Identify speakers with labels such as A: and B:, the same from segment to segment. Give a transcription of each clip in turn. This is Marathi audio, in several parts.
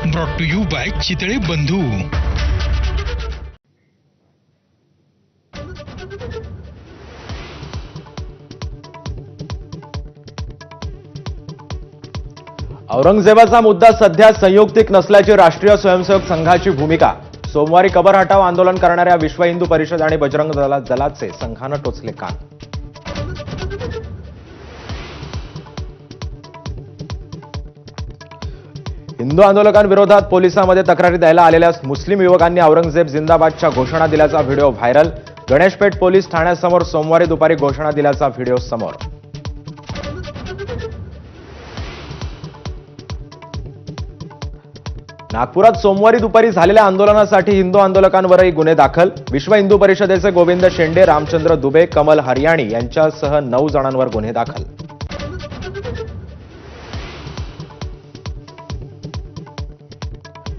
A: Brought to you by Chitale Bandhu.
B: औरंगजेबाचा मुद्दा सध्या संयुक्तिक नसल्याची राष्ट्रीय स्वयंसेवक संघाची भूमिका। सोमवारी कबर हटाव आंदोलन करणाऱ्या विश्व हिंदू परिषद आणि बजरंग दलाचे संघानं टोचले कान। हिंदू आंदोलकांविरोधात पोलिसांमध्ये तक्रारी द्यायला आलेल्या मुस्लिम युवकांनी औरंगजेब जिंदाबादच्या घोषणा दिल्याचा व्हिडिओ व्हायरल। गणेशपेठ पोलीस ठाण्यासमोर सोमवारी दुपारी घोषणा दिल्याचा व्हिडिओ समोर। नागपुरात सोमवारी दुपारी झालेल्या आंदोलनासाठी हिंदू आंदोलकांवरही गुन्हे दाखल। विश्व हिंदू परिषदेचे गोविंद शेंडे, रामचंद्र दुबे, कमल हरियाणी यांच्यासह 9 जणांवर गुन्हे दाखल।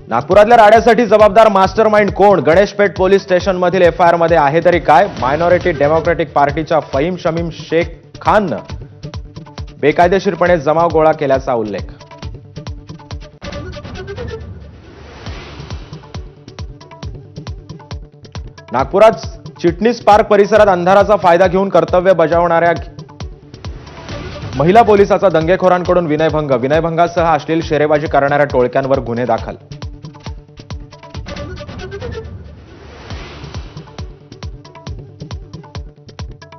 B: नागपुरातल्या राड्यासाठी जबाबदार मास्टर माइंड कोण? गणेशपेठ पोलीस स्टेशनमधील एफआयआर मध्ये आहे तरी काय? मायनॉरिटी डेमोक्रॅटिक पार्टीच्या फहीम शमीम शेख खाननं बेकायदेशीरपणे जमाव गोळा केल्याचा उल्लेख। नागपुरात चिटणीस पार्क परिसरात अंधाराचा फायदा घेऊन कर्तव्य बजावणाऱ्या महिला पोलिसाचा दंगेखोरांकडून विनयभंगासह अश्लील शेरेबाजी करणाऱ्या टोळक्यांवर गुन्हे दाखल।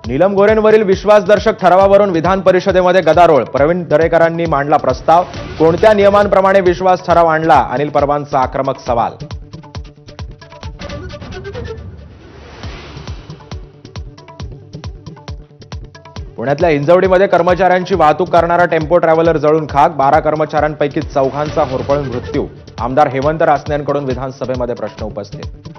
B: नीलम गोरेंवरील विश्वासदर्शक ठरावावरून विधान परिषदेमध्ये गदारोळ। प्रवीण दरेकरांनी मांडला प्रस्ताव। कोणत्या नियमांप्रमाणे विश्वास ठराव आणला? अनिल परबांचा आक्रमक सवाल। पुण्यातल्या हिंजवडीमध्ये कर्मचाऱ्यांची वाहतूक करणारा टेम्पो ट्रॅव्हलर जळून खाक। 12 कर्मचाऱ्यांपैकी 4घांचा होरपळून मृत्यू। आमदार हेमंत रासने यांकडून विधानसभेमध्ये प्रश्न उपस्थित।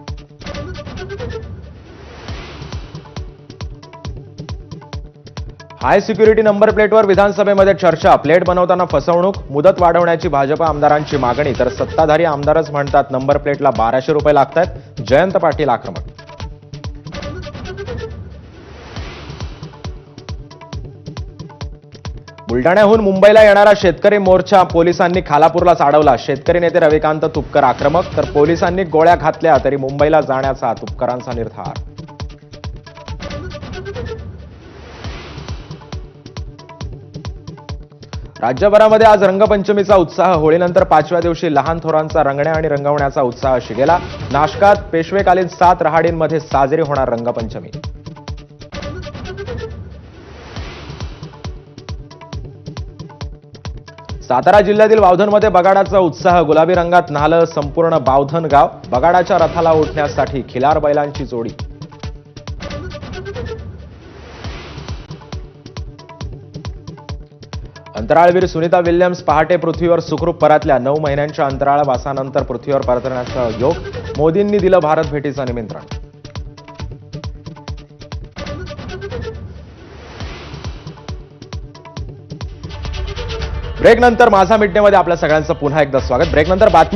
B: हाय सिक्युरिटी नंबर प्लेटवर विधानसभेमध्ये चर्चा। प्लेट बनवताना फसवणूक, मुदत वाढवण्याची भाजप आमदारांची मागणी, तर सत्ताधारी आमदारच म्हणतात नंबर प्लेटला 1200 रुपये लागतात। जयंत पाटील आक्रमक। बुलढाण्याहून मुंबईला येणारा शेतकरी मोर्चा पोलिसांनी खालापूरलाच अडवला। शेतकरी नेते रविकांत तुपकर आक्रमक, तर पोलिसांनी गोळ्या घातल्या तरी मुंबईला जाण्याचा तुपकरांचा निर्धार। राज्यभरामध्ये आज रंगपंचमीचा उत्साह। होळीनंतर 5व्या दिवशी लहान थोरांचा रंगण्या आणि रंगवण्याचा उत्साह शिगेला। नाशकात पेशवेकालीन 7 रहाडींमध्ये साजरी होणार रंगपंचमी। सातारा जिल्ह्यातील बावधनमध्ये बगाडाचा उत्साह। गुलाबी रंगात न्हालं संपूर्ण बावधन गाव। बगाडाच्या रथाला ओढण्यासाठी खिलार बैलांची जोडी। अंतराळवीर सुनीता विल्यम्स पहाटे पृथ्वीवर सुखरूप परतल्या। 9 महिन्यांच्या अंतराळवासानंतर पृथ्वीवर परतण्याचा योग। मोदींनी दिलं भारत भेटीचं निमंत्रण। ब्रेकनंतर माझा मिडडेमध्ये आपल्या सगळ्यांचं पुन्हा एकदा स्वागत। ब्रेकनंतर बातमी